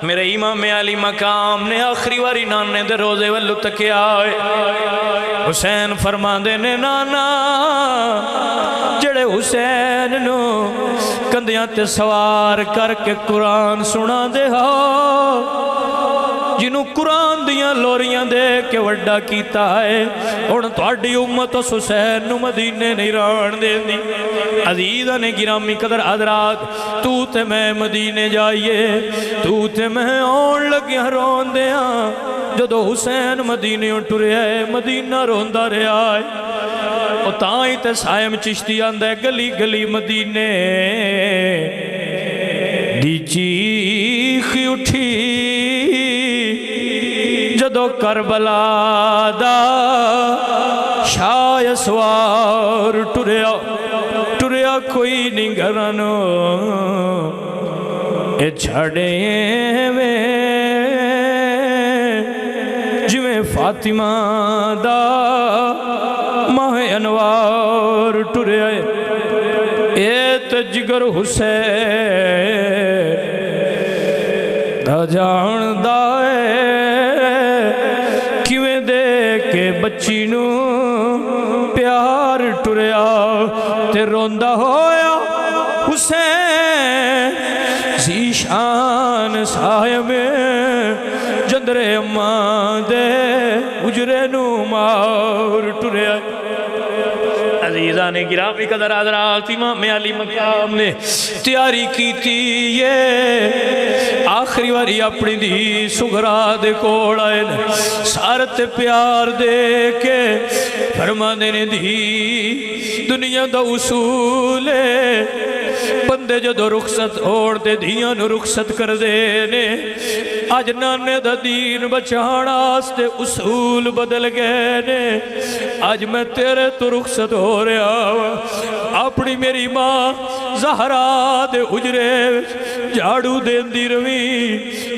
میرے امام علی مقام نے آخری واری نانے دے روزے والو تکیا ہے۔ حسین فرماندے نے نانا جڑے حسین نو کندیاں تے سوار کر کے قرآن سنا دے ہو، جنہوں قرآن دیاں لوریاں دے کے وڈا کیتا ہے، اور تھوڑی امت اس حسین نو مدینے نہیں ران دے دی۔ عزیزاں نے گرامی قدر حضرات، تو تے میں مدینے جائیے، تو تے میں آن لگیا رون دیاں، جدو حسین مدینے ٹریا ہے مدینہ روندا رہا ہے۔ اور تائیں تے سائم چشتی آندے گلی گلی مدینے دی چیخ اٹھی، جدو کربلا دا شاہ سوار ٹریا کوئی نہیں گھرانو، اے چھڑے میں جویں فاطمہ دا ماہ انوار ٹریا، اے تے جگر حسین دا جان دائے کیویں دے کے بچی نو پیار ٹریا، تے روندہ ہویا حسین زیشان صاحب جندر اماں دے اجرے نو مار ٹریا۔ عزیزان گرامی قدر حضرات، امام علی مقام نے تیاری کی تھی، یہ آخری واری اپنی دی سغرا دے کوڑ آئے سارت پیار دے کے فرمانے نے دی دنیا دا اصول ہے، بندے جدو رخصت اوڑ دے دیاں نو رخصت کر دے نے، آج نانے دا دین بچانا آستے اصول بدل گئے نے، آج میں تیرے تو رخصت ہو رہا، اپنی میری ماں زہرا دے اجرے جھاڑو دین دی روی،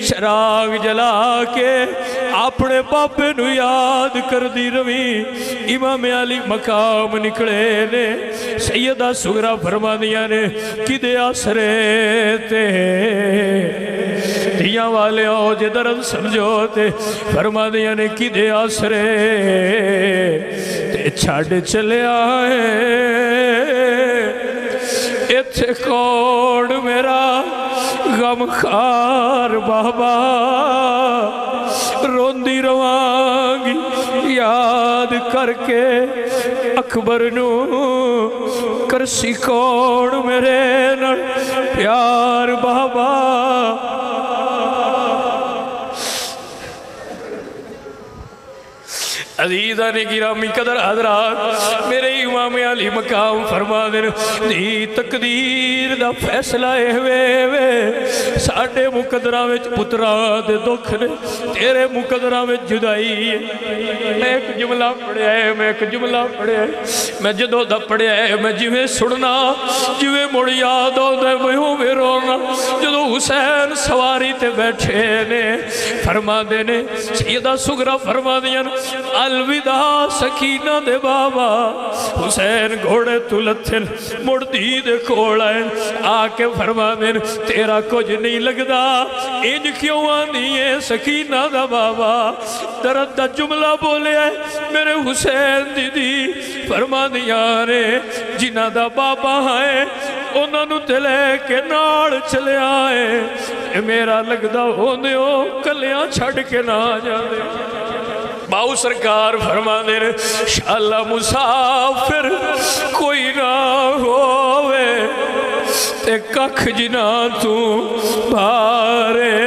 چراغ جلا کے اپنے پاپے نو یاد کر دی روی۔ امام علی مقام نکڑے نے، سیدہ سغرا فرما دیا نے کدے آسرے تے دیاں والے ہو جے درد سمجھو تے، فرما دیا نے کدے آسرے تے چھاڑ چلے آئے، ایتھے کوڑ میرا غم خار بابا، روندی روانگی یاد کر کے اکبر نو، کرسی کوڑ میرے نر پیار بابا۔ عزیزان گرامی قدر حضرات، میرے امام علی مقام فرما دے دی تقدیر دا فیصلہ ہوئے وے، ساڑھے مقدرہ وچ پترہ دے دکھ نے، تیرے مقدرہ وچ جدائی ہے۔ میں ایک جملہ پڑھیا ہے، میں جدو دا پڑھیا ہے، میں جویں سڑنا جویں مڑ یاد ہو دے میں رونا، جدو حسین سواری تے بیٹھے نے، فرما دے نے سیدہ سغرا فرما دیا الوداع سکینہ دے بابا، حسین گھوڑے تو لتھن مڑ دی دے کھوڑائیں، آکے فرما دے تیرا کچھ نہیں لگدا، انج کیوں آنی ہے سکینہ دا بابا، درد دا جملہ بولے ہے میرے حسین دی فرما دیا نے جنہ دا بابا ہے انہوں نے دلے کے ناڑ چلے آئے، میرا لگدا ہوندے ہو کلیاں چھڑ کے نہ جاندے۔ باؤ سرکار فرما دے شاءاللہ مسافر کوئی نہ ہووے تے ککھ جنا تو بھارے،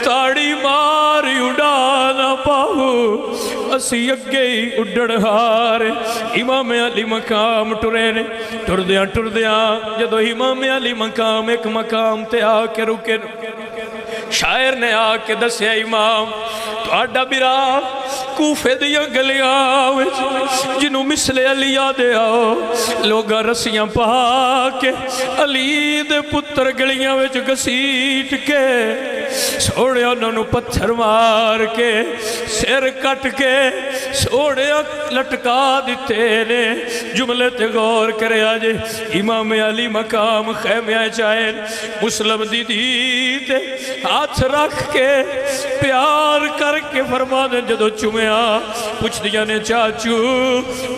تاڑی ماری اڑا نہ پاؤ اسی اگے ہی اڈڑ ہارے۔ امام علی مقام ٹرے نے، ٹر دیاں جدو امام علی مقام ایک مقام تے آ کے رکے، شاعر نے آ کے دسیا امام تو آڈا برا کوفے دیا گلیاں جنہوں مثل علی آدھے آؤ، لوگا رسیاں پا کے علی دے پتر گلیاں وچ گسیٹ کے سونے انہوں پتھر مار کے سر کٹ کے سونے لٹکا دیتے نے جملے تے غور کرے آجے امام علی مقام خیمہ چائن مسلم دی تے ہاتھ رکھ کے پیار کر کے فرما دے جدو چمیا پوچھ دیا نے چاچو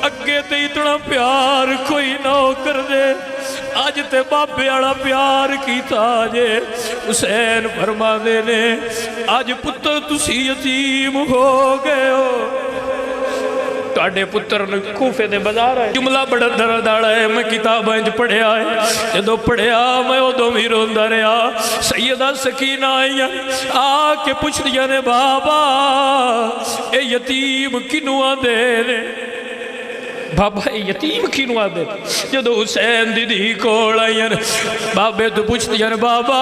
اگے تے اتنا پیار کوئی نہ کر دے آج تے بابے آڑا پیار کیتا جے حسین فرما دے نے آج پتر تسی یتیم ہو گئے ہو تواڈے پتر نے کوفے دے بازار ہے جملہ بڑا درداڑا ہے میں کتابیں پڑھیا ہے جدو پڑھیا میں ادو بھی روندا رہا سیدہ سکینہ آئی آ کے پوچھ دیا نے بابا اے یتیم کنوں آدے نے بابا یتیم کینوں آدھے جدو حسین دی کول آئی بابے تو پوچھ دیا بابا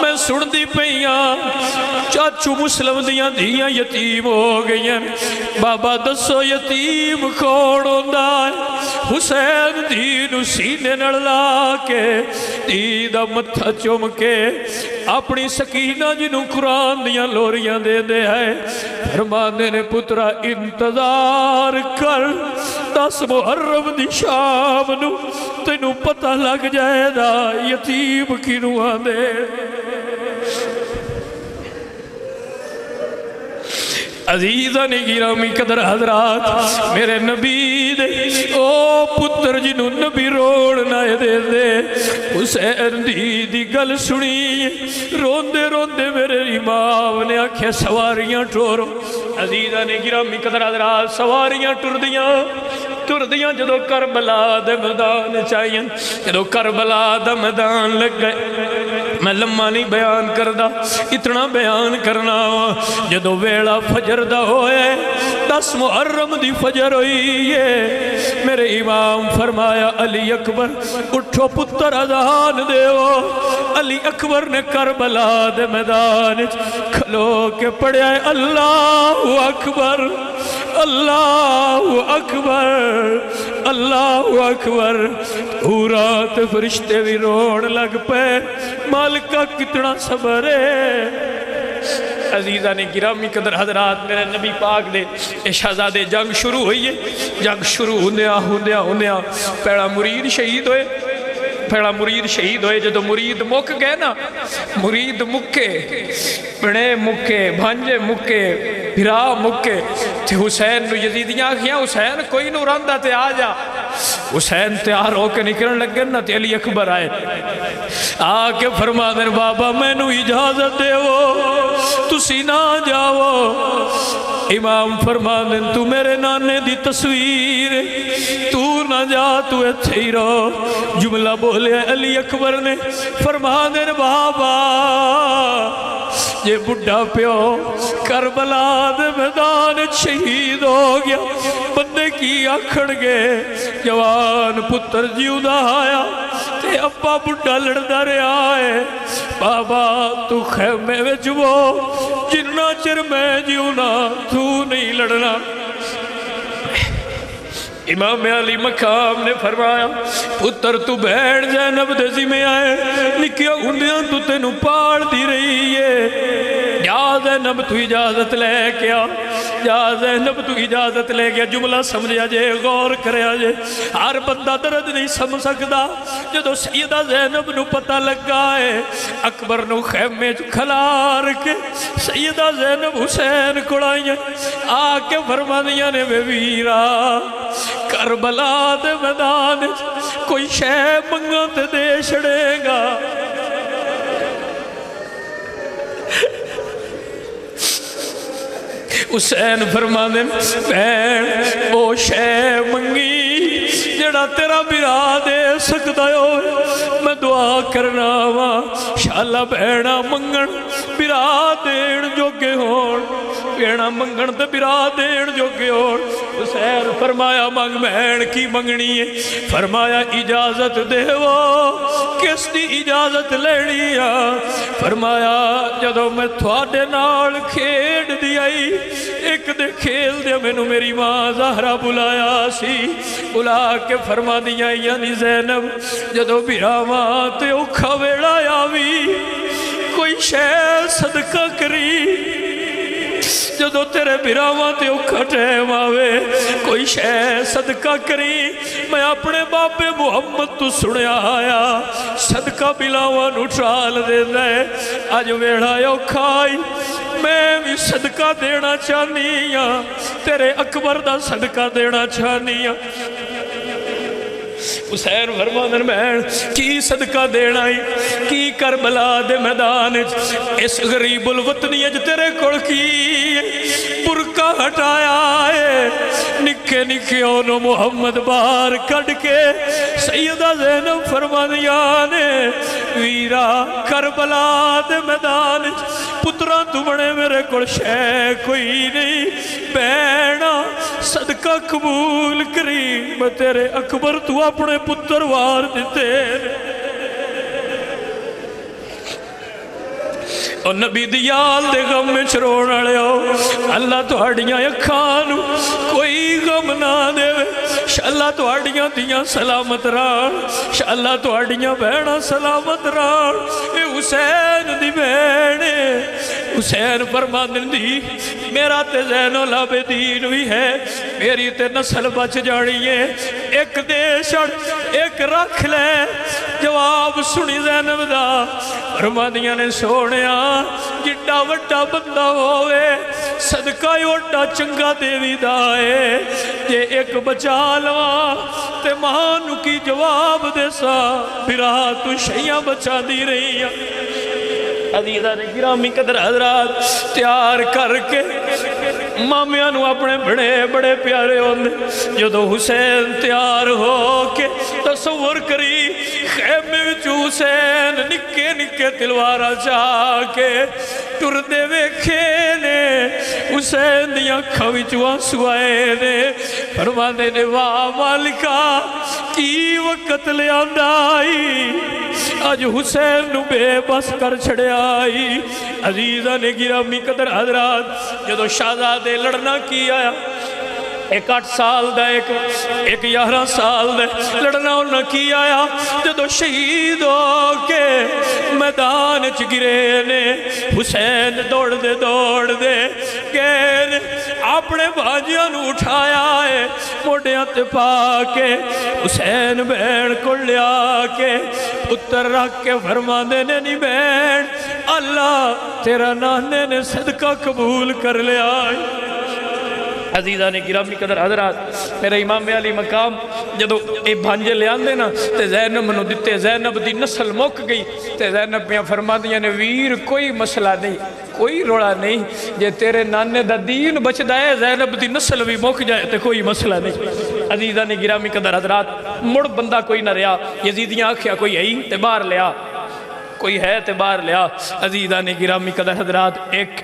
میں سن دی پئیاں چاچو مسلم دیاں دیاں یتیم ہو گئی بابا دسو یتیم کون ہوندا ہے حسین دی نو سینے نال لا کے دی دا متھا چوم کے اپنی سکینہ جنوں قرآن دیاں لوریاں دے دے ہے فرماندے نے پترا انتظار کر 10 محرم دی شام نو تینوں پتہ لگ جائے دا یتیم کینوں آندے عزیزان گرامی قدر حضرات میرے نبی دے او پتر جنوں نبی روڑ نائے دے دے حسین دی گل سنی روندے روندے میرے امام نے آکھے سواریاں ٹورو عزیزان گرامی قدر حضرات سواریاں ٹر دیاں جدو کربلا دے میدان چاہیے جدو کربلا دے میدان لگ گئے میں لمحہ نہیں بیان کردہ اتنا بیان کرنا جدو ویڑا فجر دا ہوئے 10 محرم دی فجر ہوئی ہے میرے امام فرمایا علی اکبر اٹھو پتر اذان دیو علی اکبر نے کربلا دے میدان کھلو کے پڑھیا ہے اللہ اکبر اللہ اکبر اللہ اکبر رات فرشتے بھی روڑ لگ پے مالکہ کتنا صبر ہے عزیزان گرامی قدر حضرات میرے نبی پاک دے شہزادے جنگ شروع ہوئی ہے جنگ شروع ہوندیا پیڑا مرید شہید ہوئے جدو مرید مک گئے نا مرید مکے بڑے مکے بھانجے مکے بھرا مکے تھے حسین نو یزیدیاں کیا حسین کوئی نو راندہ تے آ جا حسین تیار ہو کے نکلن لگ گئے نا تے علی اکبر آئے آ کے فرما دیں بابا میں نو اجازت دے وہ تسی نہ جاؤ امام فرما دیں تو میرے نانے دی تصویر تو نہ جا تو ایتھے ہی رہو جملہ بولے علی اکبر نے فرما دیں بابا یہ بڑھا پیو کربلا دے میدان شہید ہو گیا بندے کی آکھڑ گئے جوان پتر جیو دا آیا تے ابا بڑھا لڑدا رہا ہے بابا تو خیمے وچ وہ جنہ چر میں جیونا تو نہیں لڑنا امام علی مقام نے فرمایا پتر تو بیٹھ زینب دے ذمہ آئے نکیا ہندیاں تو تینوں پاڑ دی رہی ہے جا زینب تو اجازت لے کیا جا زینب تو اجازت لے گیا جملہ سمجھا جے غور کریا جے ہر بندہ درد نہیں سمجھ سکتا جدو سیدہ زینب نو پتہ لگا ہے اکبر نو خیمے کھلار کے سیدہ زینب حسین کڑائیں آ کے فرما دیا نے بے ویرا کربلا دے میدان کوئی شے منگت دے چھڑے گا حسین فرما دیں بین او شے منگی جڑا تیرا برا دے سکتا ہو میں دعا کرنا وا شالا بہنا منگن برا دین جو کے ہون بہنا منگن تے برا دین جو کے ہون حسین فرمایا منگ بہن کی منگنی ہے فرمایا اجازت دے وہ کس دی اجازت لینی فرمایا جدو میں تھوڑے نال کھیڑ دی آئی ایک دے کھیل دے میں میری ماں زہرہ بلایا سی بلا کے فرما دیا یعنی زینب جدو بیرا ماں تے اوکھا ویڑا یاوی کوئی شے صدقہ کے جدو تیرے براواں تے اوکھا ٹائم آوے کوئی شے صدقہ کری میں اپنے بابے محمد تو سنیا آیا صدقہ بلاواں نو ٹھال دینا ہے اج ویڑا اوکھا آئی میں بھی صدقہ دینا چاہنی ہاں تیرے اکبر دا صدقہ دینا چاہنی ہاں حسین فرماندن بہن کی صدقہ دینا ہی کی کربلا دے میدان اس غریب الوطنی اج تیرے کول کی برقع ہٹایا ہے نکے نکے انہوں محمد باہر کڑ کے سیدہ زینب فرماندیاں نے ویرا کربلا دے میدان پترا تو بڑے میرے کول شے کوئی نہیں بہنا صدقہ قبول کری میں تیرے اکبر تو اپنے پتر وار دیتے اور نبی دیال دے غم میں چروڑ آڑے ہو اللہ تو ہڈیاں اکھانو کوئی غم نہ دے اللہ تو ہڈیاں دیاں سلامت ران اللہ تو ہڈیاں بہنا سلامت ران اے حسین دی بہنے حسین فرماندن دی میرا تے زین العابدین بھی ہے میری تے نسل بچ جانی ہے ایک دے شڑ ایک رکھ لے جواب سنی زینب دا فرماندیاں نے سونیا جڈا وڈا بندہ ہوئے صدقہ اوڈا چنگا دیوی دائے جے ایک بچا لوا تے مہانو کی جواب دے سا پھرا تو شیعہ بچا دی رہی ہے عزیزہ نے گرامی قدر حضرات تیار کر کے مامیاں نو اپنے بڑے بڑے پیارے ہوندے جدو حسین تیار ہو کے تصور کری خیمے وچ حسین نکے نکے تلوارا چاہ کے ٹردے ویکھے نے حسین دیاں کھوچ آنسو آئے نے فرماندے نے واہ مالکا کی وقت لے آندائی آج حسین نو بے بس کر چھڑے آئی عزیزہ نے گرامی قدر حضرات جدو شہزادے لڑنا کی آیا ایک 8 سال دا ایک 11 سال دا لڑنا انہاں کی آیا جدو شہید ہو کے میدان چ گرے نے حسین دوڑ دے گئے اپنے بھاجیاں نو اٹھایا ہے موڑیاں تے پا کے حسین بہن کو لیا کے پتر رکھ کے فرماندے نے نہیں بہن اللہ تیرا نانے نے صدقہ قبول کر لیا عزیزہ نے گرامی قدر حضرات میرے امام علی مقام جدو اے بھانجے لے آندے نا تے زینب منو دیتے زینب دی نسل موک گئی تے زینب پیاں فرما دیا نے ویر کوئی مسئلہ نہیں کوئی روڑا نہیں جے تیرے نانے دا دین بچ دائے زینب دی نسل بھی موک جائے تے کوئی مسئلہ نہیں عزیزہ نے گرامی قدر حضرات مڑ بندہ کوئی نہ رہا یزیدیاں آکھیا کوئی ہے تے باہر لیا کوئی ہے تے باہر لیا عزیزہ نے گرامی قدر حضرات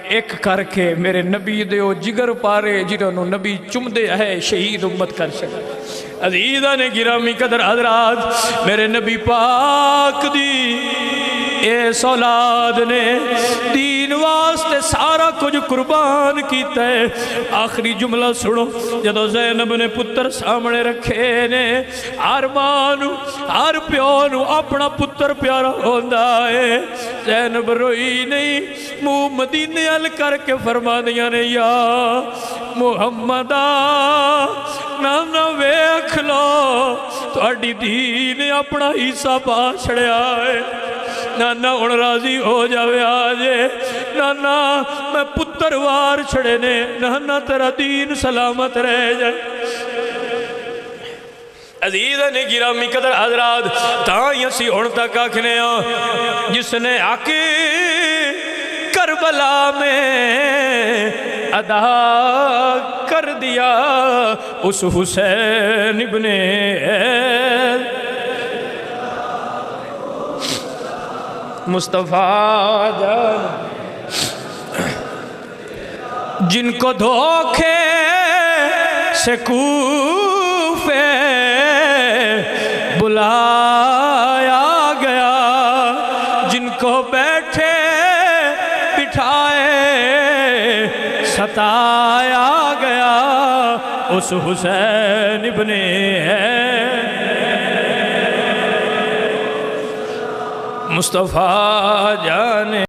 ایک کر کے میرے نبی دیو جگر پارے جنہوں نبی چم دے ہے شہید امت کر سکے عزیزہ نے گرامی قدر حضرات میرے نبی پاک دی اس اولاد نے دین واسطے سارا کچھ قربان کیتا ہے آخری جملہ سنو جدو زینب نے پتر سامنے رکھے نے ہر مانو ہر پیونو اپنا پتر پیارا ہوندہ ہے زینب روئی نہیں منہ مدینے عل کر کے فرما دیا نے یا محمدہ نانا ویکھ لو تو اڈی دین اپنا حصہ پا چھڑیا ہے نانا ان راضی ہو جاوے آجے نانا میں پتر وار چھڑے نے نانا تیرا دین سلامت رہ جائے عزیزہ نے گرامی قدر حضرات تائیں سی ان تک آکھنے جس نے آکے کربلا میں ادا کر دیا اس حسین ابن مصطفیٰ جان جن کو دھوکے سے کوفے بلایا گیا جن کو بیٹھے بٹھائے ستایا گیا اس حسین ابن مصطفیٰ جان